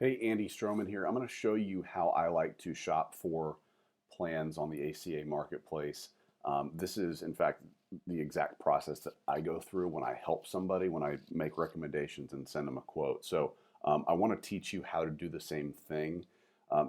Hey, Andy Stroman here. I'm going to show you how I like to shop for plans on the ACA marketplace. This is, in fact, the exact process that I go through when I help somebody, when I make recommendations and send them a quote. So I want to teach you how to do the same thing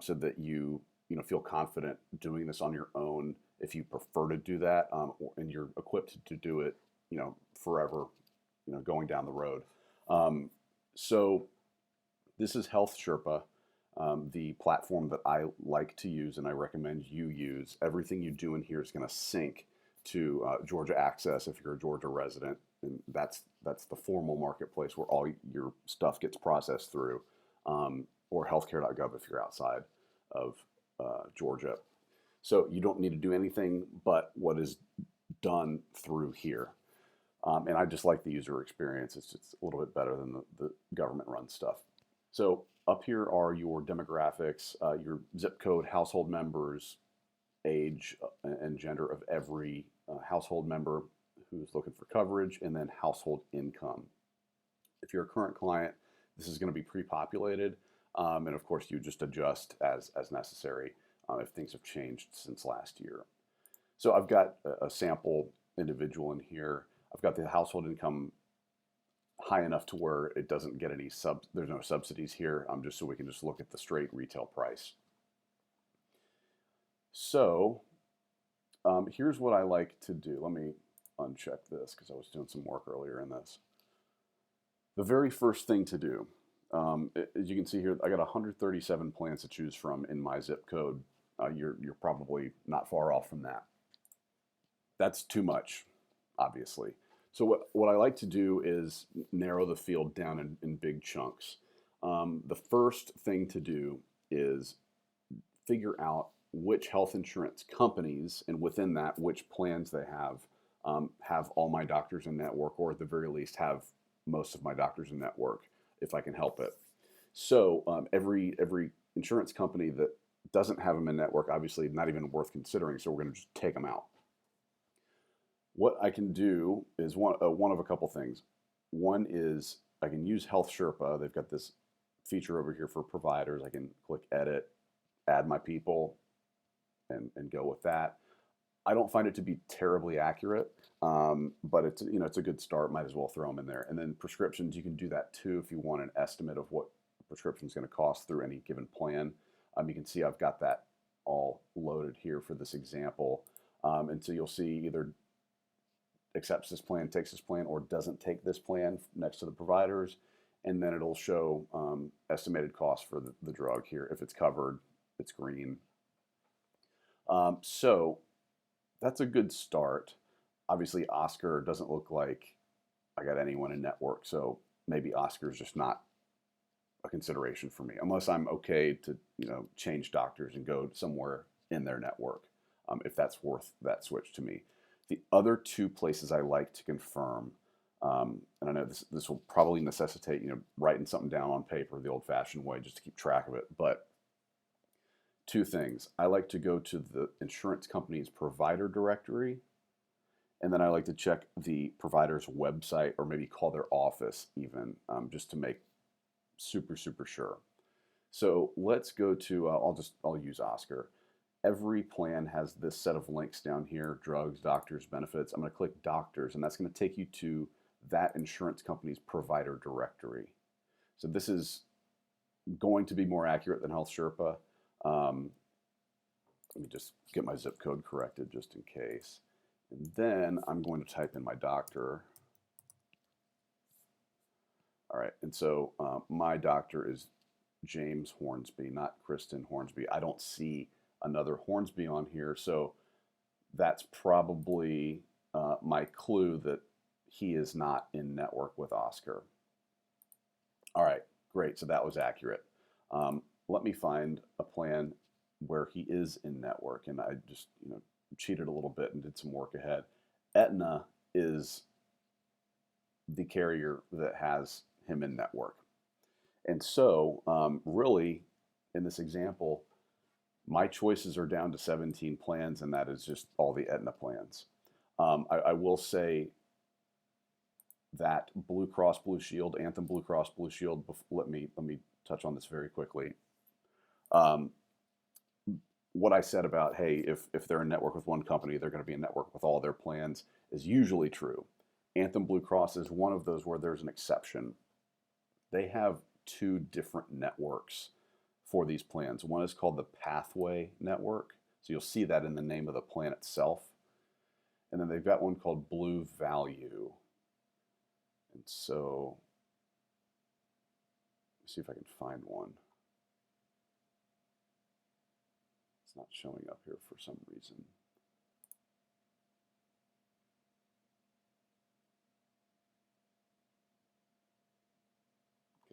so that you feel confident doing this on your own if you prefer to do that and you're equipped to do it, forever, going down the road. Um, so this is Health Sherpa, the platform that I like to use and I recommend you use. Everything you do in here is going to sync to Georgia Access if you're a Georgia resident, and that's the formal marketplace where all your stuff gets processed through, or healthcare.gov if you're outside of Georgia. So you don't need to do anything but what is done through here. And I just like the user experience. It's just a little bit better than the government run stuff. So up here are your demographics, your zip code, household members, age and gender of every household member who's looking for coverage, and then household income. If you're a current client, this is going to be pre-populated, and of course you just adjust as necessary if things have changed since last year. So I've got a sample individual in here. I've got the household income high enough to where it doesn't get any there's no subsidies here, just so we can just look at the straight retail price. So here's what I like to do. Let me uncheck this because I was doing some work earlier in this. The very first thing to do, as you can see here, I got 137 plans to choose from in my zip code. You're probably not far off from that. That's too much, obviously. So what I like to do is narrow the field down in big chunks. The first thing to do is figure out which health insurance companies, and within that, which plans they have all my doctors in network, or at the very least have most of my doctors in network, if I can help it. So every insurance company that doesn't have them in network, obviously not even worth considering, so we're going to just take them out. What I can do is one of a couple things. One is I can use Health Sherpa. They've got this feature over here for providers. I can click edit, add my people, and go with that. I don't find it to be terribly accurate, but it's a good start. Might as well throw them in there. And then prescriptions, you can do that too if you want an estimate of what a prescription is going to cost through any given plan. You can see I've got that all loaded here for this example. And so you'll see either accepts this plan, takes this plan, or doesn't take this plan next to the providers. And then it'll show estimated cost for the drug here. If it's covered, it's green. So that's a good start. Obviously, Oscar doesn't look like I got anyone in network, so maybe Oscar is just not a consideration for me, unless I'm okay to change doctors and go somewhere in their network, if that's worth that switch to me. The other two places I like to confirm, and I know this will probably necessitate writing something down on paper the old-fashioned way just to keep track of it, but two things. I like to go to the insurance company's provider directory, and then I like to check the provider's website, or maybe call their office even, just to make super sure. So let's go to, I'll use Oscar. Every plan has this set of links down here: drugs, doctors, benefits. I'm going to click doctors, and that's going to take you to that insurance company's provider directory. So this is going to be more accurate than Health Sherpa. Let me just get my zip code corrected just in case. And then I'm going to type in my doctor. All right, and so my doctor is James Hornsby, not Kristen Hornsby. I don't see another Hornsby on here, so that's probably my clue that he is not in network with Oscar. All right, great, so that was accurate. Let me find a plan where he is in network, and I just cheated a little bit and did some work ahead. Aetna is the carrier that has him in network. And so really, in this example, my choices are down to 17 plans, and that is just all the Aetna plans. I will say that Blue Cross Blue Shield, Anthem Blue Cross Blue Shield, let me touch on this very quickly. Um, what I said about, hey, if they're in network with one company, they're going to be in network with all their plans is usually true. Anthem Blue Cross is one of those where there's an exception. They have two different networks for these plans. One is called the Pathway Network. So you'll see that in the name of the plan itself. And then they've got one called Blue Value. And so, let's see if I can find one. It's not showing up here for some reason.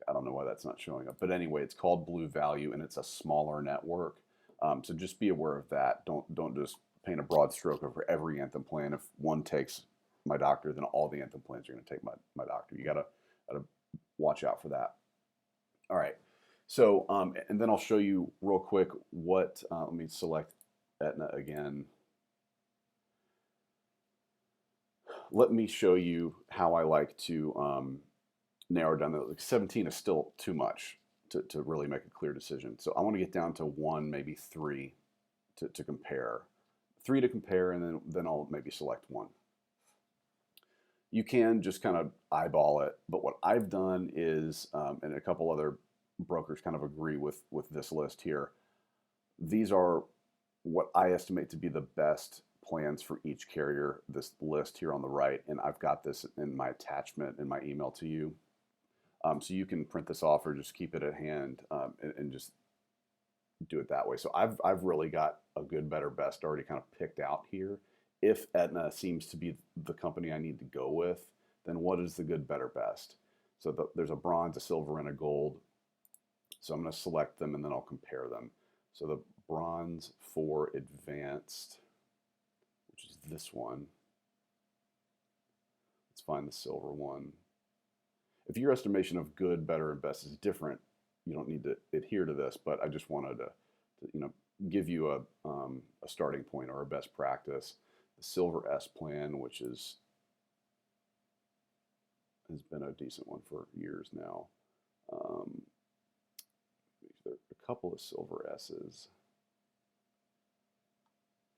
I don't know why that's not showing up. But anyway, it's called Blue Value, and it's a smaller network. So just be aware of that. Don't just paint a broad stroke over every Anthem plan. If one takes my doctor, then all the Anthem plans are going to take my doctor. You gotta watch out for that. All right. So and then I'll show you real quick what. Let me select Aetna again. Let me show you how I like to narrow down. Like 17 is still too much to really make a clear decision. So I want to get down to one, maybe three to compare. Three to compare, and then I'll maybe select one. You can just kind of eyeball it, but what I've done is, and a couple other brokers kind of agree with this list here, these are what I estimate to be the best plans for each carrier, this list here on the right, and I've got this in my attachment in my email to you. So you can print this off or just keep it at hand and just do it that way. So I've really got a good, better, best already kind of picked out here. If Aetna seems to be the company I need to go with, then what is the good, better, best? So there's a bronze, a silver, and a gold. So I'm going to select them and then I'll compare them. So the bronze for advanced, which is this one. Let's find the silver one. If your estimation of good, better, and best is different, you don't need to adhere to this, but I just wanted to give you a starting point or a best practice. The Silver S plan, which has been a decent one for years now. There are a couple of Silver S's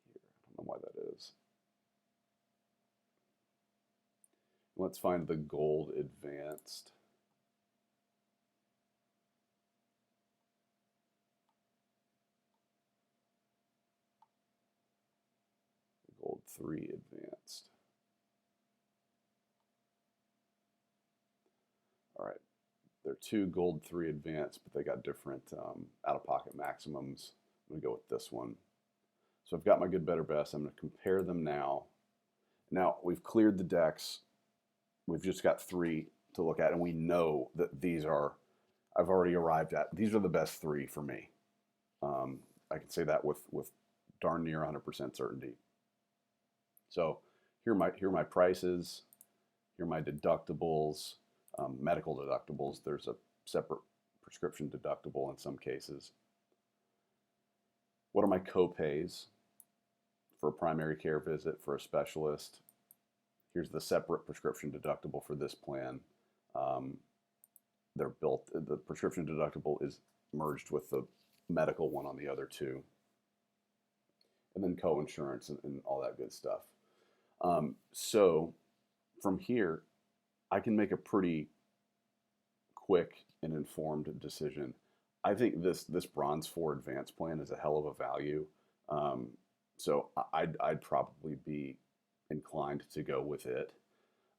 here. I don't know why that is. Let's find the Gold Advanced. Gold 3 Advanced. All right, they're two Gold 3 Advanced, but they got different out-of-pocket maximums. I'm gonna go with this one. So I've got my good, better, best. I'm gonna compare them now. Now we've cleared the decks. We've just got three to look at, and we know that these are, I've already arrived at, these are the best three for me. I can say that with darn near 100% certainty. So here are my prices, here are my deductibles, medical deductibles. There's a separate prescription deductible in some cases. What are my co-pays for a primary care visit, for a specialist? Here's the separate prescription deductible for this plan. They're built, the prescription deductible is merged with the medical one on the other two. And then co-insurance and all that good stuff. So from here, I can make a pretty quick and informed decision. I think this Bronze 4 Advanced plan is a hell of a value. So I'd probably be inclined to go with it.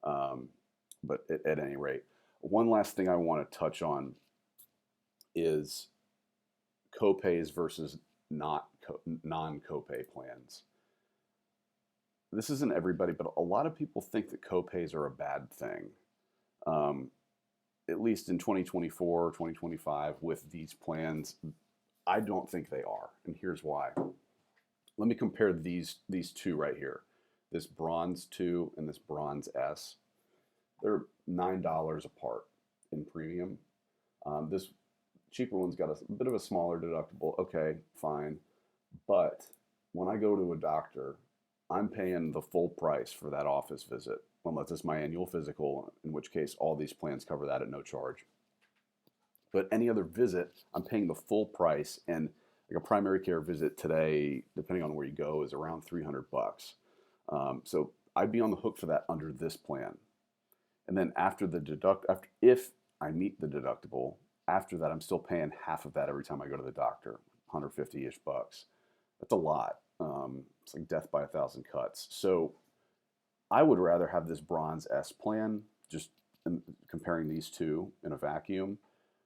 But at any rate, one last thing I want to touch on is copays versus non-copay plans. This isn't everybody, but a lot of people think that copays are a bad thing. At least in 2024 or 2025 with these plans, I don't think they are, and here's why. Let me compare these two right here. This Bronze 2 and this Bronze S. They're $9 apart in premium. This cheaper one's got a bit of a smaller deductible. Okay, fine. But when I go to a doctor, I'm paying the full price for that office visit, unless it's my annual physical, in which case all these plans cover that at no charge. But any other visit, I'm paying the full price, and like a primary care visit today, depending on where you go, is around 300 bucks. So I'd be on the hook for that under this plan. And then if I meet the deductible, after that, I'm still paying half of that every time I go to the doctor, 150-ish bucks. That's a lot. It's like death by a thousand cuts. So I would rather have this Bronze S plan, just comparing these two in a vacuum.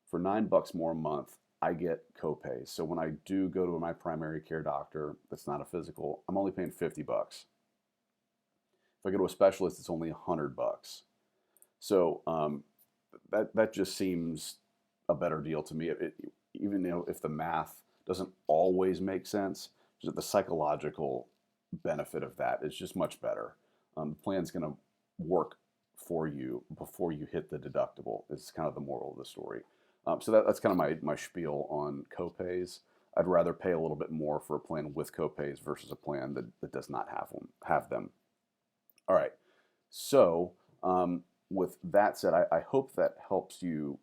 For $9 more a month, I get copays. So when I do go to my primary care doctor that's not a physical, I'm only paying 50 bucks. If I go to a specialist, it's only 100 bucks. So that just seems a better deal to me. Even if the math doesn't always make sense, the psychological benefit of that is just much better. The plan's going to work for you before you hit the deductible. It's kind of the moral of the story. So that's kind of my spiel on copays. I'd rather pay a little bit more for a plan with copays versus a plan that does not have them. All right. So with that said, I hope that helps you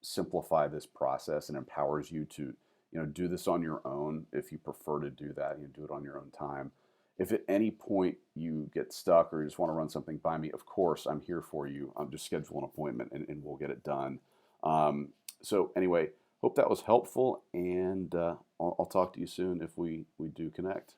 simplify this process and empowers you to do this on your own. If you prefer to do that, you do it on your own time. If at any point you get stuck or you just want to run something by me, of course I'm here for you. Just schedule an appointment and we'll get it done. So anyway, hope that was helpful, and I'll talk to you soon if we do connect.